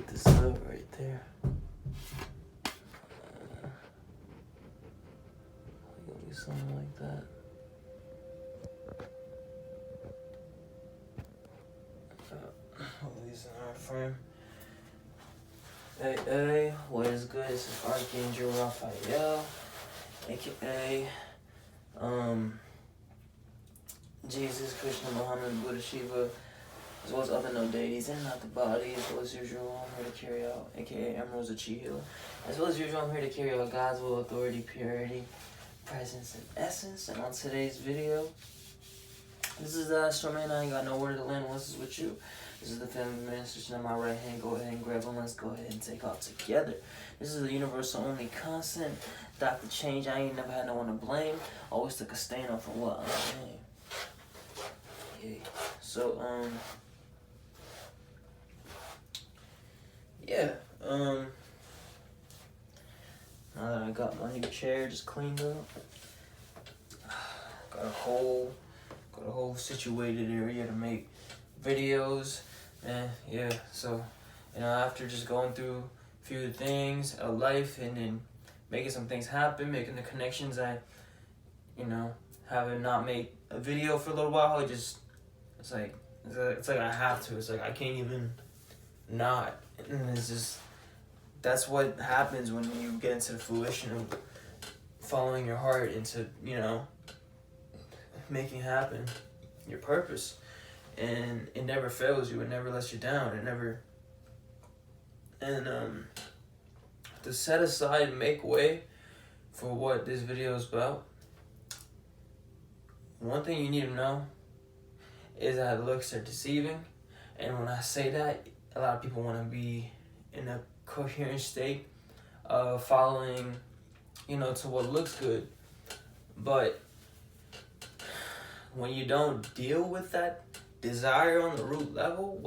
put this up right there. Maybe something like that. These in our frame. Hey, what is good? This is Archangel Raphael, aka Jesus, Krishna, Muhammad, Buddha, Shiva, as well as other no deities and not the body. As well as usual, I'm here to carry out, aka Emrall Imran. As well as usual, I'm here to carry out God's will, authority, purity, presence, and essence. And on today's video, this is the Astro Man. I ain't got no word to land once it's with you. This is the family man sitting on my right hand. Go ahead and grab them. Let's go ahead and take off together. This is the universal only constant. Dr. Change. I ain't never had no one to blame. Always took a stand on for what I'm saying. Yeah. So, yeah. Now that I got my new chair just cleaned up, got a whole situated area to make videos. And yeah, so after just going through a few things of life and then making some things happen, making the connections I having not made a video for a little while, it's like I have to. It's like I can't even not. And it's just, that's what happens when you get into the fruition of following your heart into making happen your purpose. And it never fails you. It never lets you down. To set aside and make way for what this video is about, one thing you need to know is that looks are deceiving. And when I say that, a lot of people want to be in a coherent state of following, to what looks good. But when you don't deal with that desire on the root level,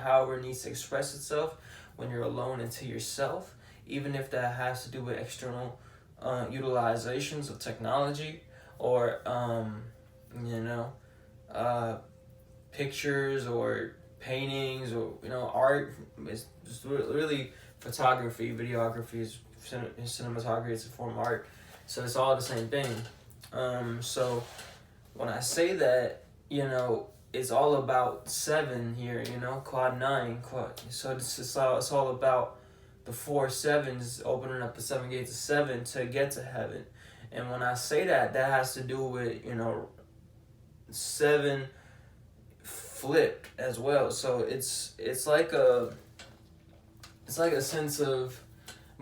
however it needs to express itself, when you're alone into yourself, even if that has to do with external utilizations of technology or pictures or paintings or art. It's just really photography, videography, cinematography. It's a form of art, so it's all the same thing. So when I say that, it's all about 7 here, quad 9, so it's all about the 4 sevens, opening up the 7 gates of 7 to get to heaven. And when I say that, that has to do with 7 flipped as well. So it's like a sense of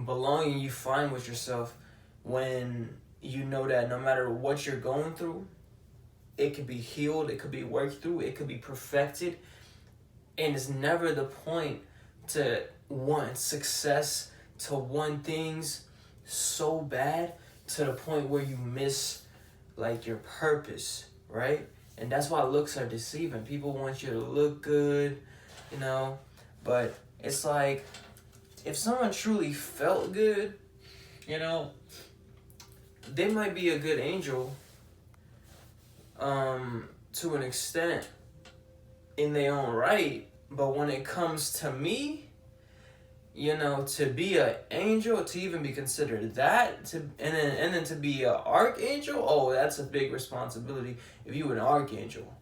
belonging you find with yourself when you know that no matter what you're going through, it could be healed, it could be worked through, it could be perfected. And it's never the point to want success, to want things so bad to the point where you miss your purpose, right? And that's why looks are deceiving. People want you to look good, but it's like, if someone truly felt good, they might be a good angel to an extent in their own right, but when it comes to me, to be an angel, to even be considered that, and then to be an archangel, oh, that's a big responsibility. If you an archangel,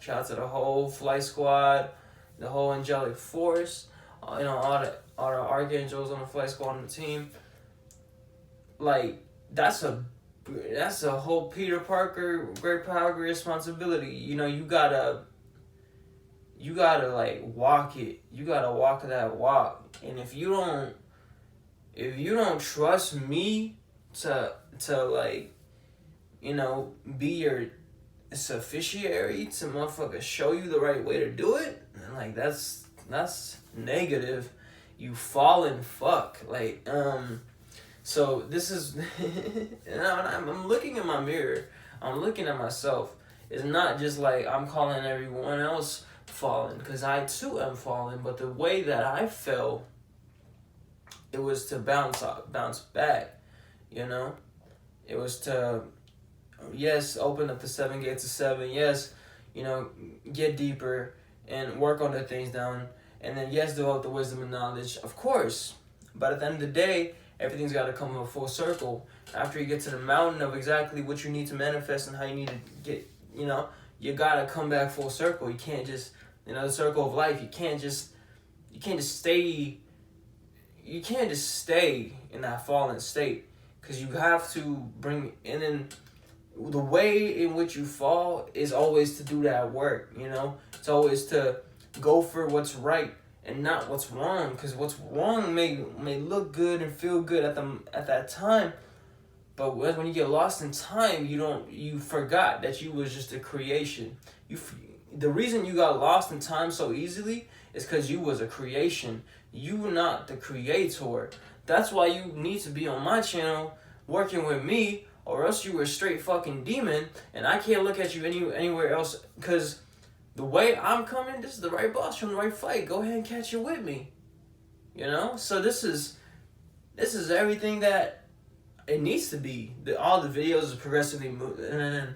shout out to the whole flight squad, the whole angelic force, all the archangels on the flight squad on the team. That's a whole Peter Parker, great power, great responsibility. You gotta walk it. You gotta walk that walk. And if you don't trust me to be your sufficiary to motherfucker show you the right way to do it, then that's negative. You fallen fuck. So this is, I'm looking in my mirror. I'm looking at myself. It's not just I'm calling everyone else fallen, because I too am fallen. But the way that I fell, it was to bounce back. It was to, yes, open up the 7 gates of 7. Yes, get deeper and work on the things down And then, yes, develop the wisdom and knowledge, of course. But at the end of the day, everything's got to come a full circle. After you get to the mountain of exactly what you need to manifest and how you need to get, you got to come back full circle. You can't just, the circle of life, you can't just stay in that fallen state, because you have to bring, and then the way in which you fall is always to do that work, it's always to go for what's right and not what's wrong, because what's wrong may look good and feel good at that time, but when you get lost in time, you forgot that you was just a creation. The reason you got lost in time so easily is because you was a creation. You were not the creator. That's why you need to be on my channel working with me, or else you were a straight fucking demon, and I can't look at you anywhere else, because the way I'm coming, this is the right boss from the right fight. Go ahead and catch it with me. So this is everything that it needs to be. All the videos are progressively moving, and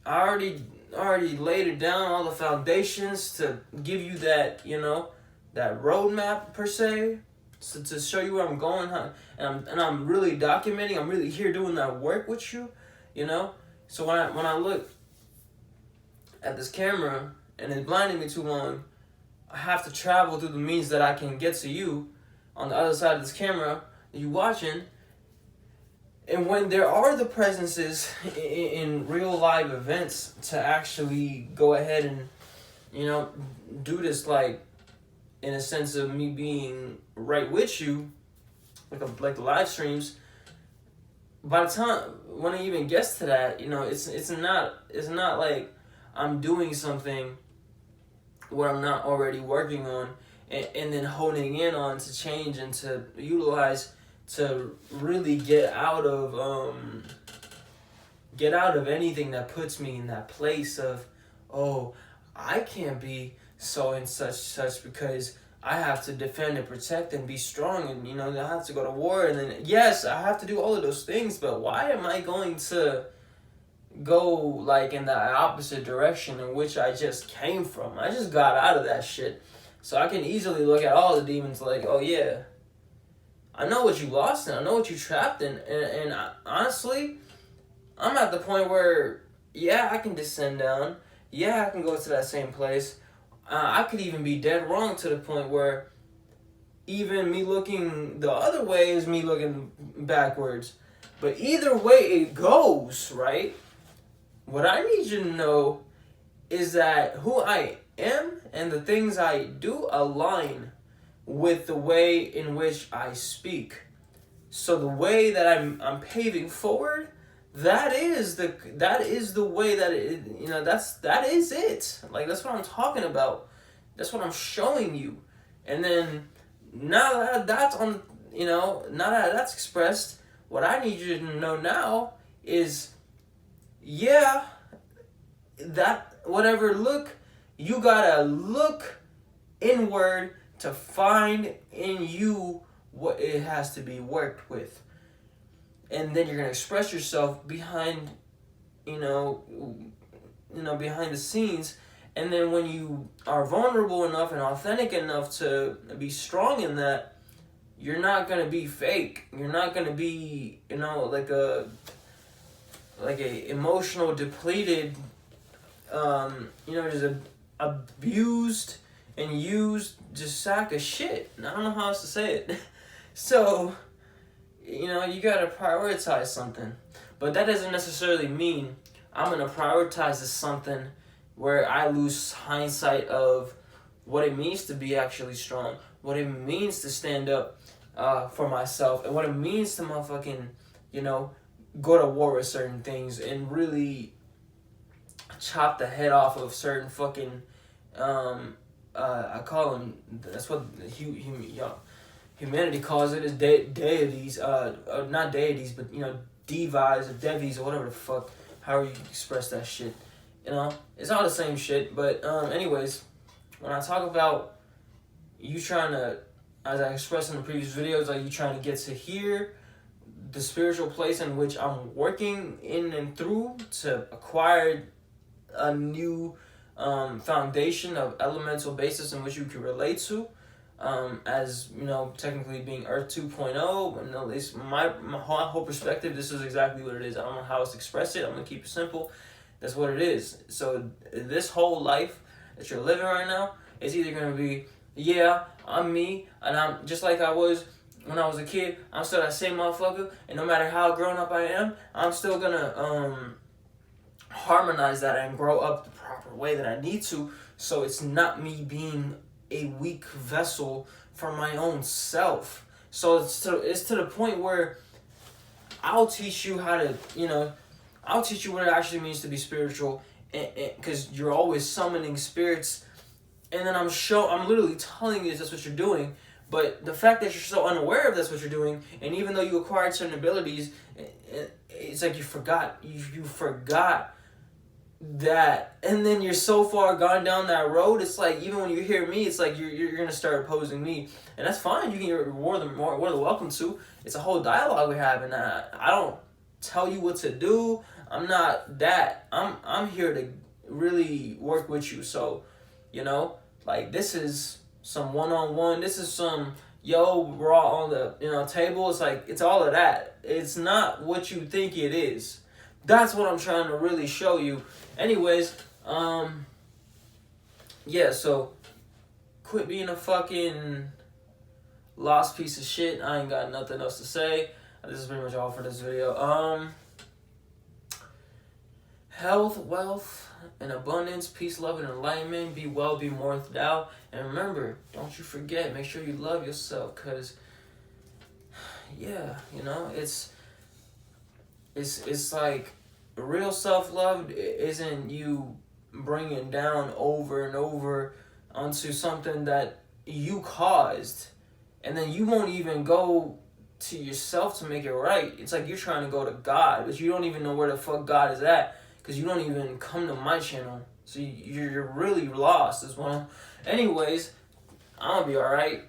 I already laid it down, all the foundations to give you that, that roadmap per se, to show you where I'm going, and I'm really documenting. I'm really here doing that work with you, So when I look at this camera and it's blinding me too long, I have to travel through the means that I can get to you on the other side of this camera that you watching. And when there are the presences in real live events to actually go ahead and, do this, like, in a sense of me being right with you, like the live streams, by the time, when it even gets to that, it's not like I'm doing something what I'm not already working on, and then honing in on to change and to utilize to really get out of anything that puts me in that place of, oh, I can't be so and such because I have to defend and protect and be strong, and I have to go to war, and then yes, I have to do all of those things, but why am I going to go like in the opposite direction in which I just came from? I just got out of that shit. So I can easily look at all the demons like, oh yeah, I know what you lost in, I know what you trapped in, and honestly, I'm at the point where, yeah, I can descend down, yeah, I can go to that same place, I could even be dead wrong to the point where even me looking the other way is me looking backwards. But either way it goes, right? What I need you to know is that who I am and the things I do align with the way in which I speak. So the way that I'm paving forward, that is the way that it, that is it. Like, that's what I'm talking about. That's what I'm showing you. And then now that that's on, now that that's expressed, what I need you to know now is, yeah, that whatever look, you gotta look inward to find in you what it has to be worked with. And then you're gonna express yourself behind, behind the scenes. And then when you are vulnerable enough and authentic enough to be strong in that, you're not gonna be fake. You're not gonna be, like a emotional depleted, just a abused and used just sack of shit. I don't know how else to say it. So, you gotta prioritize something. But that doesn't necessarily mean I'm gonna prioritize something where I lose hindsight of what it means to be actually strong, what it means to stand up for myself, and what it means to motherfucking, go to war with certain things and really chop the head off of certain fucking, I call them, that's what humanity calls it, is deities, not deities, but, devas or devis or whatever the fuck, however you express that shit. It's all the same shit. But anyways, when I talk about you trying to, as I expressed in the previous videos, like you trying to get to here, the spiritual place in which I'm working in and through to acquire a new foundation of elemental basis in which you can relate to. As you know, technically being Earth 2.0, and at least my whole perspective, this is exactly what it is. I don't know how else to express it. I'm gonna keep it simple. That's what it is. So this whole life that you're living right now is either gonna be, yeah, I'm me, and I'm just like I was when I was a kid. I'm still that same motherfucker, and no matter how grown up I am, I'm still gonna harmonize that and grow up the proper way that I need to. So it's not me being a weak vessel for my own self. So it's to the point where I'll teach you how to, I'll teach you what it actually means to be spiritual, because you're always summoning spirits, and then I'm literally telling you that's what you're doing. But the fact that you're so unaware of that's what you're doing, and even though you acquired certain abilities, it's like you forgot. You forgot that, and then you're so far gone down that road. It's like even when you hear me, it's like you're gonna start opposing me, and that's fine. You can reward them more than welcome to. It's a whole dialogue we're having. I don't tell you what to do. I'm not that. I'm here to really work with you. So, like this is some one-on-one. This is some we're all on the table. It's like it's all of that. It's not what you think it is. That's what I'm trying to really show you. Anyways, so quit being a fucking lost piece of shit. I ain't got nothing else to say. This is pretty much all for this video. Health, wealth, and abundance, peace, love, and enlightenment. Be well, be more thou. And remember, don't you forget, make sure you love yourself, because, it's like real self-love isn't you bringing down over and over onto something that you caused, and then you won't even go to yourself to make it right. It's like you're trying to go to God, but you don't even know where the fuck God is at, because you don't even come to my channel. So you're really lost as well. Anyways, I'm gonna be alright,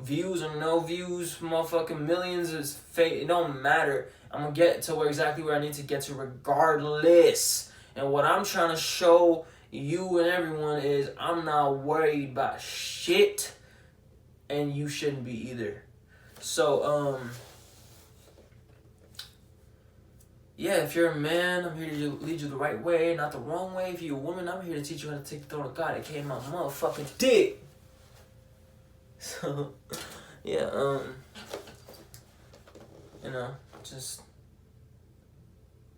views or no views, motherfucking millions is fake. It don't matter. I'm gonna get to exactly where I need to get to regardless. And what I'm trying to show you and everyone is I'm not worried about shit, and you shouldn't be either. So, if you're a man, I'm here to lead you the right way, not the wrong way. If you're a woman, I'm here to teach you how to take the throne of God. It came my motherfucking dick. So, just,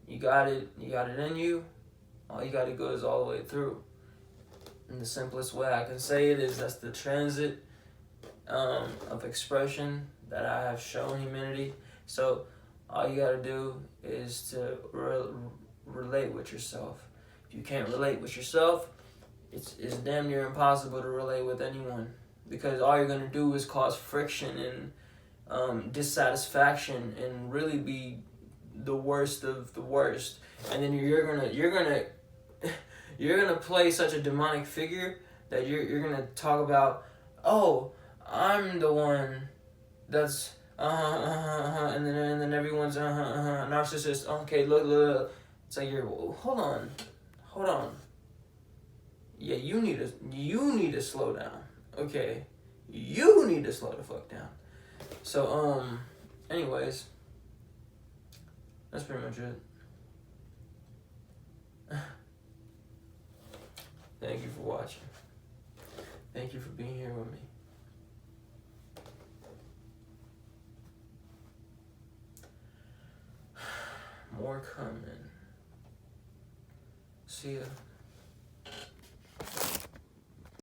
you got it in you. All you gotta go is all the way through. And the simplest way I can say it is that's the transit of expression that I have shown humanity. So all you gotta do is to relate with yourself. If you can't relate with yourself, it's damn near impossible to relate with anyone, because all you're gonna do is cause friction and dissatisfaction and really be the worst of the worst. And then you're gonna play such a demonic figure that you're gonna talk about, oh, I'm the one that's and then everyone's narcissist. Okay, look. It's like hold on. Yeah, you need to slow down. Okay, you need to slow the fuck down. So anyways, that's pretty much it. Thank you for watching. Thank you for being here with me. More coming. See ya.